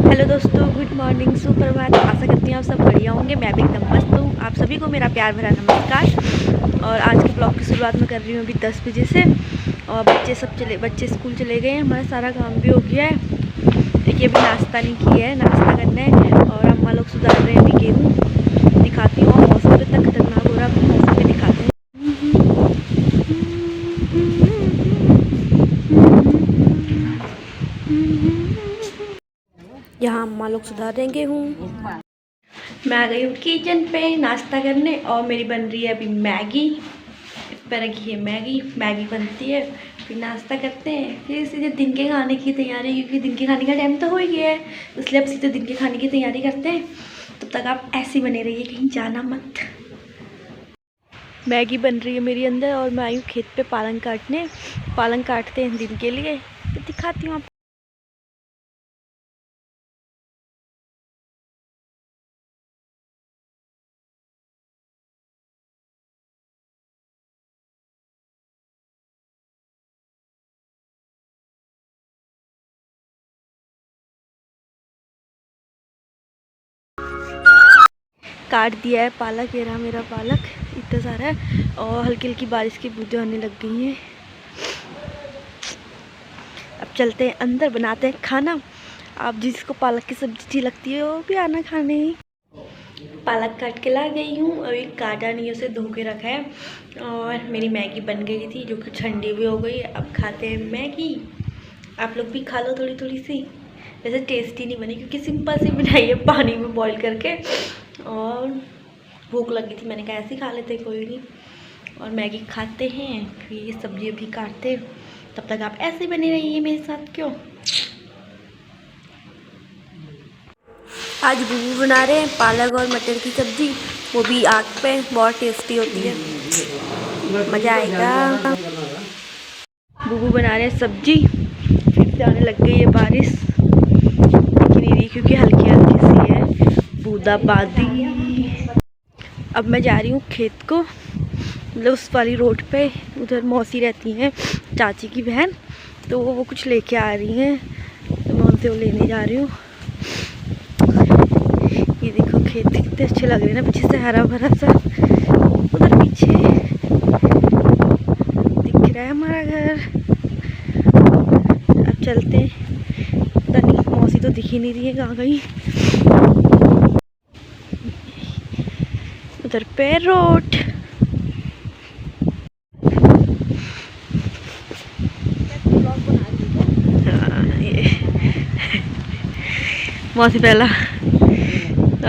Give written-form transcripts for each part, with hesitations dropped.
Hello दोस्तों, good morning, सुप्रभात। आशा करती हूँ आप सब बढ़िया होंगे। मैं भी एकदम मस्त हूँ। आप सभी को मेरा प्यार भरा नमस्कार। और आज के ब्लॉग की शुरुआत मैं कर रही हूँ अभी 10 बजे से। और बच्चे स्कूल चले गए हैं। हमारा सारा काम भी हो गया है। देखिए अभी नाश्ता नहीं किया है, नाश्ता करना है। और अम्मा लोग सुधार रहे हैं अभी गेहूँ। दिखाती हूँ। और मौसम तो इतना खतरनाक हो रहा है, मौसम भी दिखाते हैं। यहाँ अम्मा लोग सुधार रहे हैं गेहूँ। मैं आ गई हूँ किचन पे नाश्ता करने। और मेरी बन रही है अभी मैगी। इस पर रखी है मैगी बनती है, फिर नाश्ता करते हैं, फिर सीधे दिन के खाने की तैयारी। क्योंकि दिन के खाने का टाइम तो हो ही गया है, इसलिए अब सीधे दिन के खाने की तैयारी करते हैं। तब तक आप ऐसे बने रहिए, कहीं जाना मत। मैगी बन रही है मेरी अंदर। और मैं आई हूँ खेत पे पालंग काटने। पालंग काटते हैं दिन के लिए, तो दिखाती हूँ आप। काट दिया है पालक, ये रहा मेरा पालक, इतना सारा है। और हल्की हल्की बारिश की बूंदें आने लग गई हैं। अब चलते हैं अंदर, बनाते हैं खाना। आप जिसको पालक की सब्जी अच्छी लगती है वो भी आना खाने। पालक काट के ला गई हूँ, अभी काटा नहीं, उसे धो के रखा है। और मेरी मैगी बन गई थी, जो कि ठंडी भी हो गई। अब खाते हैं मैगी। आप लोग भी खा लो थोड़ी थोड़ी सी। वैसे टेस्टी नहीं बनी, क्योंकि सिंपल सी बनाई है पानी में बॉईल करके। और भूख लगी थी, मैंने कहा ऐसे ही खा लेते, कोई नहीं। और मैगी खाते हैं, फिर ये सब्जी भी काटते। तब तक आप ऐसे बने रहिए मेरे साथ। क्यों आज बुबू बना रहे हैं पालक और मटर की सब्जी, वो भी आग पे। बहुत टेस्टी होती है, मज़ा आएगा। बुबू बना रहे हैं सब्जी। फिर से आने लग गई है बारिश, दिख नहीं रही क्योंकि हल्की हल्की सी है बूंदाबांदी। अब मैं जा रही हूँ खेत को, मतलब उस वाली रोड पे। उधर मौसी रहती हैं, चाची की बहन, तो वो कुछ लेके आ रही हैं, तो मैं उनसे वो लेने जा रही हूँ। ये देखो खेत कितने अच्छे लग रहे हैं ना, पीछे से हरा भरा सा। उधर पीछे दिख रहा है हमारा घर। अब चलते हैं। पता नहीं मौसी तो दिख ही नहीं रही है, कहाँ गई। उधर पे रोड। हाँ, ये मौसी पहला।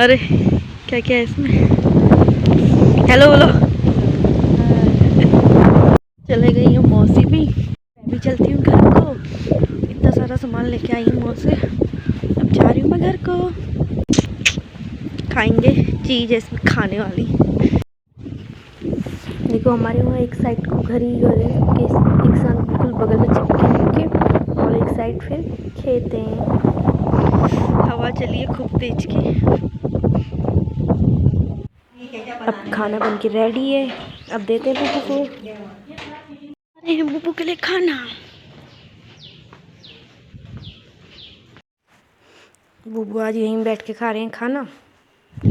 अरे क्या क्या है इसमें, हेलो बोलो। चले गई हूँ मौसी भी। मैं भी चलती हूँ घर को। इतना सारा सामान लेके आई हूँ मौसी से। अब जा रही हूँ मैं घर को। खाएंगे चीज़ है इसमें खाने वाली। देखो हमारे वहाँ एक साइड को घर ही घर है, सबके एक साथ बिल्कुल बगल में चिपके के। और एक साइड फिर खेत हैं। हवा चली है खूब तेज की। अब खाना बन के रेडी है, अब देते हैं बुबू को। अरे बुबू के लिए खाना। बुबू आज यहीं बैठ के खा रहे हैं खाना।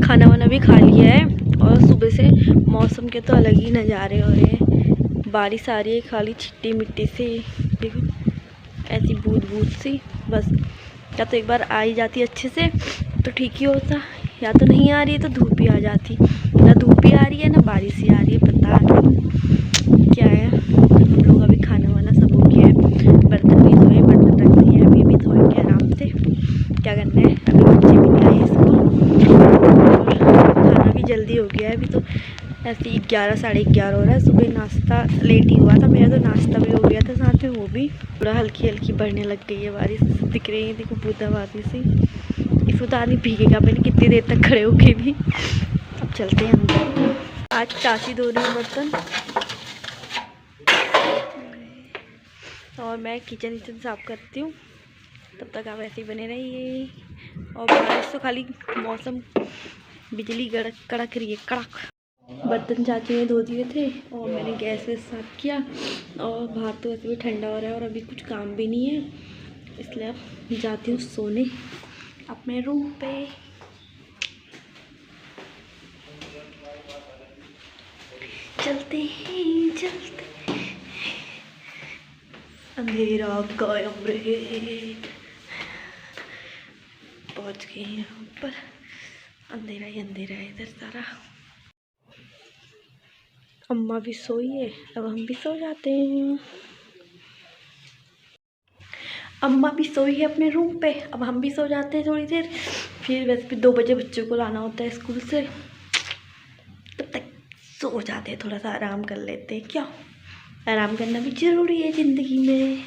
खाना वाना भी खा लिया है। और सुबह से मौसम के तो अलग ही नज़ारे हो रहे हैं। बारिश आ रही है, खाली छिट्टी मिट्टी से, देखो ऐसी बूंद बूंद सी बस। या तो एक बार आ ही जाती अच्छे से तो ठीक ही होता, या तो नहीं आ रही है तो धूप भी आ जाती। ना धूप भी आ रही है ना बारिश ही आ रही है, पता नहीं क्या है। हम लोग अभी खाना वाना सब हो गया है, बर्तन भी धोए, बर्तन रख दिए, अभी धोएंगे आराम से। क्या करना है, अभी बच्चे भी नहीं आए स्कूल। और खाना भी जल्दी हो गया है, अभी तो ऐसे 11 साढ़े 11 हो रहा है। सुबह नाश्ता लेट ही हुआ था मेरा, तो नाश्ता भी हो गया था साथ में वो भी। थोड़ा हल्की हल्की बढ़ने लग गई है बारिश, दिख रही है देखो बूंदाबांदी सी। इसको तो आदमी भीगेगा, मैंने कितनी देर तक खड़े होके भी। अब चलते हैं अंदर। आज चाची धो रही है बर्तन और मैं किचन साफ करती हूँ। तब तक आप ऐसे ही बने रहिए। और बारिश तो खाली मौसम, बिजली कड़क कड़क रही है, कड़क। बर्तन चाची ने धो दिए थे और मैंने गैस वैस साफ किया। और बाहर तो वैसे भी ठंडा हो रहा है और अभी कुछ काम भी नहीं है, इसलिए अब जाती हूँ सोने। अपने रूम पे। चलते हैं चलते, अंधेरा कायम रहे। पहुंच गए हैं ऊपर, अंधेरा ही अंधेरा है इधर सारा। अम्मा भी सोई है, अब हम भी सो जाते हैं। अम्मा भी सोई है अपने रूम पे, अब हम भी सो जाते हैं थोड़ी देर। फिर वैसे भी 2 बजे बच्चों को लाना होता है स्कूल से, तब तक सो जाते हैं, थोड़ा सा आराम कर लेते हैं। क्या आराम करना भी ज़रूरी है ज़िंदगी में।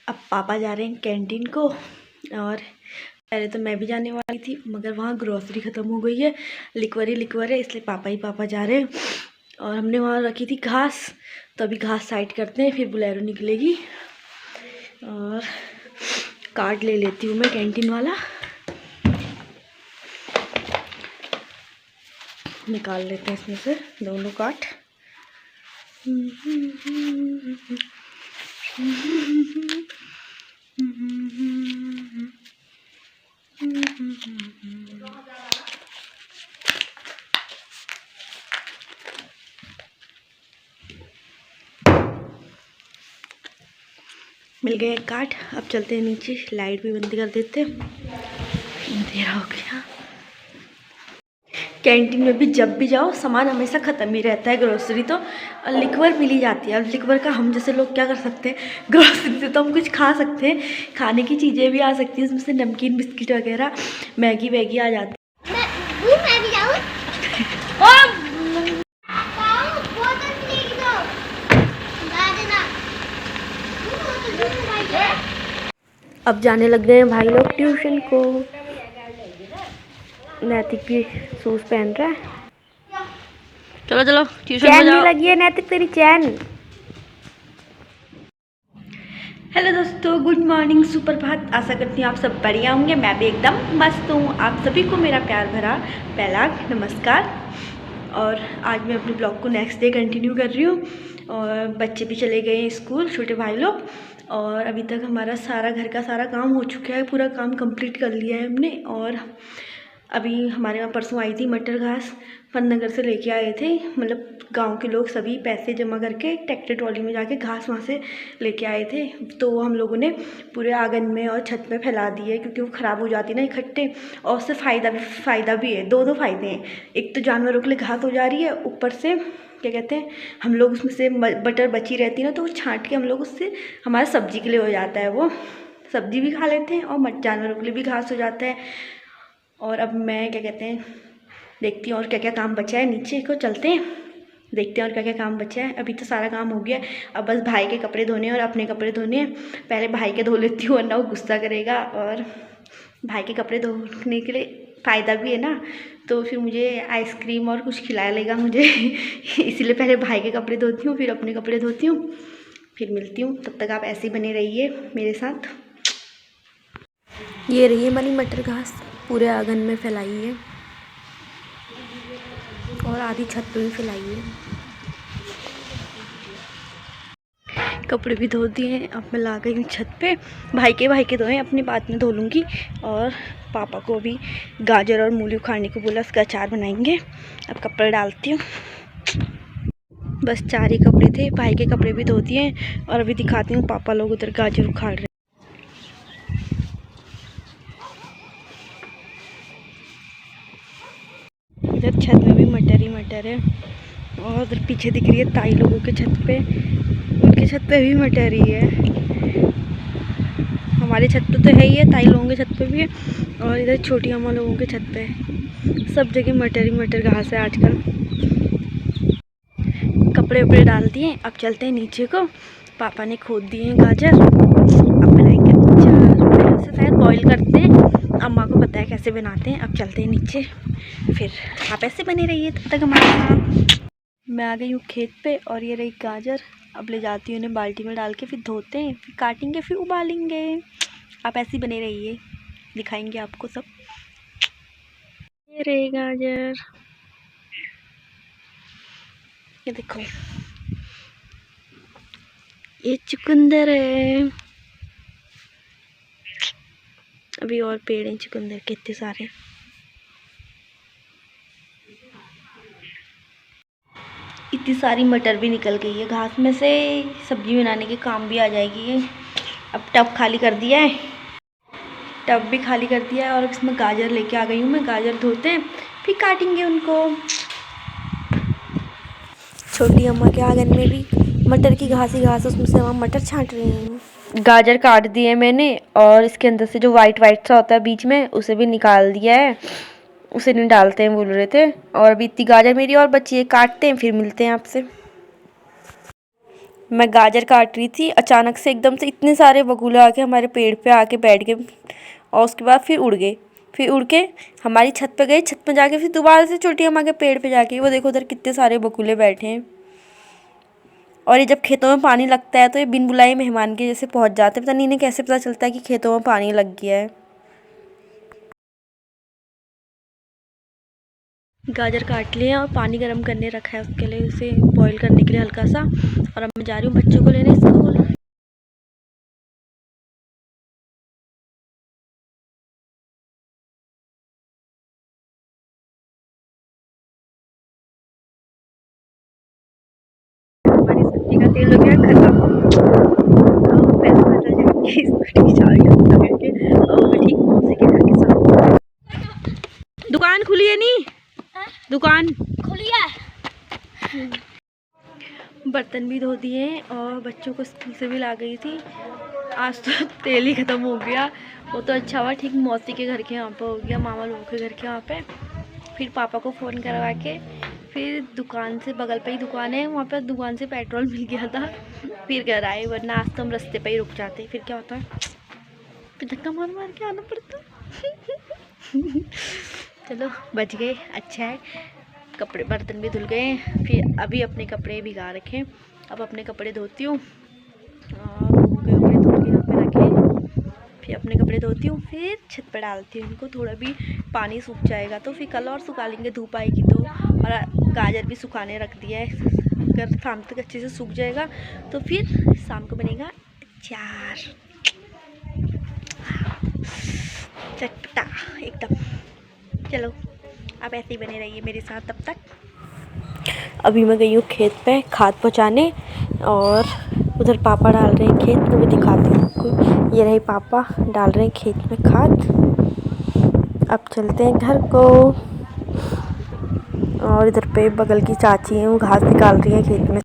अब पापा जा रहे हैं कैंटीन को, और पहले तो मैं भी जाने वाली थी मगर वहाँ ग्रोसरी ख़त्म हो गई है, लिक्वर ही लिक्वर है, इसलिए पापा ही पापा जा रहे हैं। और हमने वहाँ रखी थी घास, तो अभी घास साइड करते हैं, फिर बुलेरो निकलेगी। और कार्ड ले लेती हूँ मैं कैंटीन वाला, निकाल लेते हैं इसमें से दोनों कार्ड। मिल गया एक कार्ड। अब चलते हैं नीचे, लाइट भी बंद कर देते, अंधेरा हो गया। कैंटीन में भी जब भी जाओ सामान हमेशा ख़त्म ही रहता है, ग्रोसरी तो लिक्वर मिली जाती है। अब लिक्वर का हम जैसे लोग क्या कर सकते हैं, ग्रोसरी से तो हम कुछ खा सकते हैं, खाने की चीज़ें भी आ सकती हैं, उसमें से नमकीन बिस्किट वगैरह, मैगी वैगी आ जाती है। अब जाने लग गए हैं भाई लोग ट्यूशन को। नैतिक भी शूज पहन रहा है। चलो चलो ट्यूशन में जाओ। लगी है नैतिक तेरी चैन। हेलो दोस्तों, गुड मॉर्निंग, सुप्रभात। आशा करती हूँ आप सब बढ़िया होंगे। मैं भी एकदम मस्त हूँ। आप सभी को मेरा प्यार भरा पहला नमस्कार। और आज मैं अपने ब्लॉग को नेक्स्ट डे कंटिन्यू कर रही हूँ। और बच्चे भी चले गए हैं स्कूल, छोटे भाई लोग। और अभी तक हमारा सारा घर का सारा काम हो चुका है, पूरा काम कंप्लीट कर लिया है हमने। और अभी हमारे यहाँ परसों आई थी मटर घास, फननगर से लेके आए थे, मतलब गांव के लोग सभी पैसे जमा करके ट्रैक्टर ट्रॉली में जाके घास वहाँ से लेके आए थे। तो हम लोगों ने पूरे आंगन में और छत में फैला दी है, क्योंकि वो ख़राब हो जाती है ना इकट्ठे। और उससे फ़ायदा भी है, दो फ़ायदे हैं। एक तो जानवरों के लिए घास हो जा रही है, ऊपर से क्या कहते हैं, हम लोग उसमें से बटर बची रहती है ना, तो वो छाँट के हम लोग उससे हमारे सब्जी के लिए हो जाता है, वो सब्जी भी खा लेते हैं और जानवरों के लिए भी घास हो जाता है। और अब मैं क्या कहते हैं, देखती हूँ और क्या क्या काम बचा है। नीचे को चलते हैं, देखते हैं और क्या क्या काम बचा है। अभी तो सारा काम हो गया, अब बस भाई के कपड़े धोने और अपने कपड़े धोने हैं। पहले भाई के धो लेती हूँ, वरना वो गुस्सा करेगा। और भाई के कपड़े धोने के लिए फ़ायदा भी है ना, तो फिर मुझे आइसक्रीम और कुछ खिला लेगा मुझे इसलिए पहले भाई के कपड़े धोती हूँ, फिर अपने कपड़े धोती हूँ, फिर मिलती हूँ। तब तक आप ऐसे ही बने रहिए मेरे साथ। ये रही हमारी मटर घास, पूरे आंगन में फैलाई है और आधी छत पे भी फैलाई है। कपड़े भी धो दिए हैं, अब मैं ला गई हूँ छत पे। भाई के धोए, अपनी बाद में धो लूँगी। और पापा को भी गाजर और मूली उखाड़ने को बोला, उसका अचार बनाएंगे। अब कपड़े डालती हूँ, बस 4 ही कपड़े थे। भाई के कपड़े भी धो दिए हैं और अभी दिखाती हूँ, पापा लोग उधर गाजर उखाड़ रहे हैं। इधर छत में भी मटर ही मटर है, और उधर पीछे दिख रही है ताई लोगों के छत पे, उनके छत पे भी मटर ही है। हमारे छत पे तो है ही है, ताई लोगों के छत पे भी है, और इधर छोटी अम्मा लोगों के छत पे है। सब जगह मटर ही मटर घास है आजकल। कपड़े वपड़े डाल दिए, अब चलते हैं नीचे को। पापा ने खोद दिए हैं गाजर, अब बनाएंगे अचार। से शायद बॉईल करते हैं, अम्मा को पता है कैसे बनाते हैं। अब चलते हैं नीचे, फिर आप ऐसे बने रहिए तब तक हमारे साथ। मैं आ गई हूँ खेत पे, और ये रही गाजर। अब ले जाती हूँ उन्हें बाल्टी में डाल के, फिर धोते हैं, फिर काटेंगे, फिर उबालेंगे। आप ऐसे बने रहिए, दिखाएंगे आपको सब। ये रही गाजर, ये देखो, ये चुकंदर है, अभी और पेड़ हैं चुकंदर के इतने सारे। इतनी सारी मटर भी निकल गई है घास में से, सब्जी बनाने के काम भी आ जाएगी ये। अब टब खाली कर दिया है, टब भी खाली कर दिया है और इसमें गाजर लेके आ गई हूँ मैं। गाजर धोते हैं फिर काटेंगे उनको। छोटी अम्मा के आंगन में भी मटर की घास ही घास, उसमें से अम्मा मटर छांट रही हैं। गाजर काट दिए मैंने और इसके अंदर से जो वाइट वाइट सा होता है बीच में उसे भी निकाल दिया है, उसे नहीं डालते हैं बोल रहे थे। और अभी इतनी गाजर मेरी और बची है, काटते हैं फिर मिलते हैं आपसे। मैं गाजर काट रही थी, अचानक से एकदम से इतने सारे बगुले आके हमारे पेड़ पे आके बैठ गए और उसके बाद फिर उड़ गए। फिर उड़ के हमारी छत पे गए, छत पे जाके फिर दोबारा से छोटी अम्मा के पेड़ पे जाके, वो देखो उधर कितने सारे बगुले बैठे हैं। और ये जब खेतों में पानी लगता है तो ये बिन बुलाए मेहमान के जैसे पहुंच जाते हैं। पता नहीं इन्हें कैसे पता चलता है कि खेतों में पानी लग गया है। गाजर काट लिए और पानी गर्म करने रखा है उसके लिए, उसे बॉईल करने के लिए हल्का सा। और अब मैं जा रही हूँ बच्चों को लेने स्कूल। हमारी सब्जी का तेल हो गया खत्म और पैसे बदल जाएंगे स्कूटी की चाबी लगा के। और मैं ठीक मौसी के घर के सामने। दुकान खुली है नहीं? दुकान खुली है। बर्तन भी धो दिए और बच्चों को स्कूल से भी ला गई थी। आज तो तेल ही ख़त्म हो गया। वो तो अच्छा हुआ ठीक मौसी के घर के यहाँ पे हो गया, मामा लोगों के घर के वहाँ पे। फिर पापा को फ़ोन करवा के फिर दुकान से, बगल पे ही दुकान है वहाँ पे, दुकान से पेट्रोल मिल गया था फिर घर आए। वरना आज तो हम रास्ते पे ही रुक जाते। फिर क्या होता है, फिर धक्का मार मार के आना पड़ता। चलो बच गए, अच्छा है। कपड़े बर्तन भी धुल गए। फिर अभी अपने कपड़े भिगा रखे, अब अपने कपड़े धोती हूँ और कपड़े धो के यहाँ पे रखे। फिर अपने कपड़े धोती हूँ, फिर छत पर डालती हूँ इनको। थोड़ा भी पानी सूख जाएगा तो फिर कल और सुखा लेंगे, धूप आएगी तो। और गाजर भी सुखाने रख दिया है, अगर शाम तक अच्छे से सूख जाएगा तो फिर शाम को बनेगा अचार चटपटा एकदम। चलो आप ऐसे ही बने रहिए मेरे साथ तब तक। अभी मैं गई हूँ खेत पे खाद पहुँचाने और उधर पापा डाल रहे हैं खेत में, भी दिखाती हूँ आपको। ये रहे पापा डाल रहे हैं खेत में खाद। अब चलते हैं घर को। और इधर पे बगल की चाची हैं, वो घास निकाल रही है खेत में।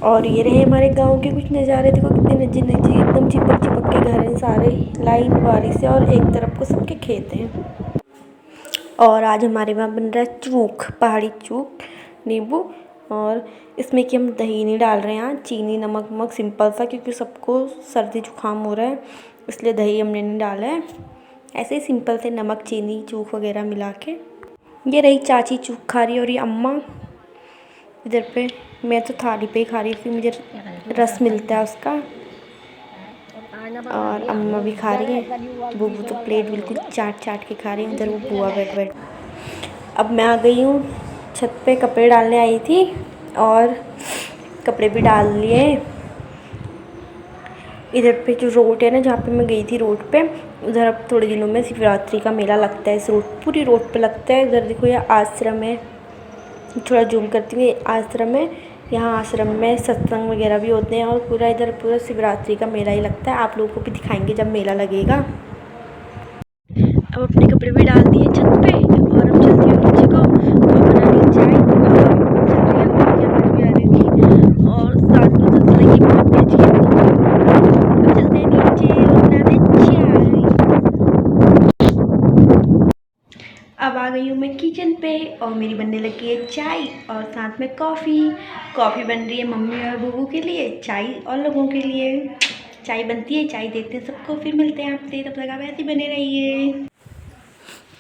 और ये रहे हमारे गांव के कुछ नज़ारे। देखो कितने नज़दीक नज़दीक एकदम चिपक चिपक के घर हैं सारे, लाइन बारिश से। और एक तरफ को सबके खेत हैं। और आज हमारे वहाँ बन रहा है चूक, पहाड़ी चूक नींबू। और इसमें कि हम दही नहीं डाल रहे हैं यहाँ, चीनी नमक वमक सिंपल सा, क्योंकि सबको सर्दी जुकाम हो रहा है इसलिए दही हमने नहीं डाला है। ऐसे ही सिंपल से नमक चीनी चूक वगैरह मिला के। ये रही चाची चूक खा रही है और ये अम्मा इधर पे। मैं तो थाली पे ही खा रही थी, मुझे रस मिलता है उसका। और अम्मा भी खा रही है, बुबू तो प्लेट बिल्कुल चाट चाट के खा रही है। उधर वो बुआ बैठ बैठ। अब मैं आ गई हूँ छत पे, कपड़े डालने आई थी और कपड़े भी डाल लिए। इधर पे जो रोड है ना, जहाँ पे मैं गई थी रोड पे, उधर अब थोड़े दिनों में शिवरात्रि का मेला लगता है। इस रोड, पूरी रोड पे लगता है। उधर देखो ये आश्रम है, थोड़ा जूम करती हूँ, ये आश्रम है। यहाँ आश्रम में सत्संग वगैरह भी होते हैं और पूरा इधर पूरा शिवरात्रि का मेला ही लगता है। आप लोगों को भी दिखाएंगे जब मेला लगेगा। अब अपने कपड़े भी डाल दिए छत पे और अब चलती हूँ नीचे को और बना ली चाय। भी आ रही थी और साथ में तो लगी बहुत तेज की। अब चलते हैं नीचे और बनाते चाय। अब आ गई हूँ मैं किचन पे और मेरी बनने लगी है चाय और साथ में कॉफ़ी। कॉफ़ी बन रही है मम्मी और बबू के लिए, चाय और लोगों के लिए। चाय बनती है, चाय देते हैं सबको, फिर मिलते हैं आपसे। तब तक आप ऐसे बने रहिए।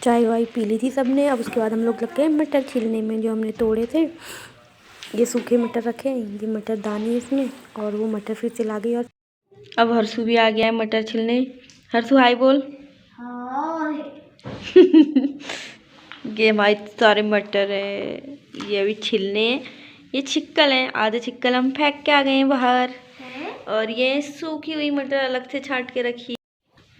चाय वाय पी ली थी सबने। अब उसके बाद हम लोग लग गए मटर छीलने में, जो हमने तोड़े थे। ये सूखे मटर रखे हैं, ये मटर दाने इसमें, और वो मटर फिर से ला गई। और अब हर्षु भी आ गया है मटर छिलने। हर्षु हाय बोल। ये हमारे सारे मटर है, ये अभी छिलने हैं। ये छिक्कल हैं, आधे छिक्कल हम फेंक के आ गए हैं बाहर। और ये सूखी हुई मटर अलग से छांट के रखी।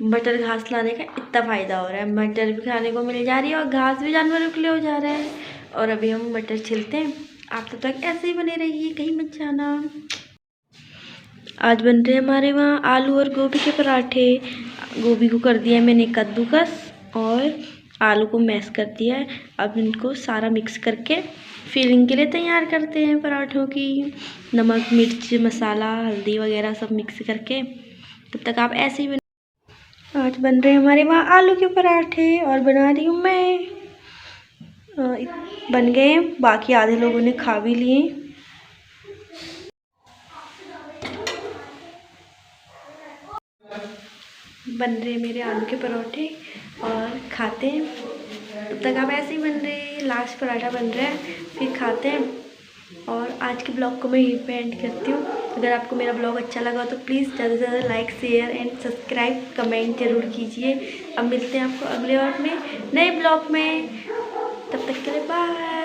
मटर घास लाने का इतना फ़ायदा हो रहा है, मटर भी खाने को मिल जा रही है और घास भी जानवरों के लिए हो जा रहा है। और अभी हम मटर छिलते हैं, आप तब तक ऐसे ही बने रहिए, कहीं मत जाना। आज बन रहे हैं हमारे वहाँ आलू और गोभी के पराठे। गोभी को कर दिया मैंने कद्दूकस और आलू को मैश कर दिया है। अब इनको सारा मिक्स करके फिलिंग के लिए तैयार करते हैं पराठों की। नमक, मिर्च, मसाला, हल्दी वगैरह सब मिक्स करके। तब तक आप ऐसे ही आज बन रहे हैं हमारे वहाँ आलू के पराठे और बना रही हूँ मैं। बन गए, बाकी आधे लोगों ने खा भी लिए। बन रहे मेरे आलू के पराठे और खाते हैं। तब तक आप ऐसे ही बन रहे हैं, लास्ट पराठा बन रहा है, फिर खाते हैं। और आज के ब्लॉग को मैं यहीं पे एंड करती हूँ। अगर आपको मेरा ब्लॉग अच्छा लगा तो प्लीज़ ज़्यादा से ज़्यादा like, share and subscribe, comment जरूर कीजिए। अब मिलते हैं आपको अगले और में नए ब्लॉग में। तब तक के लिए बाय।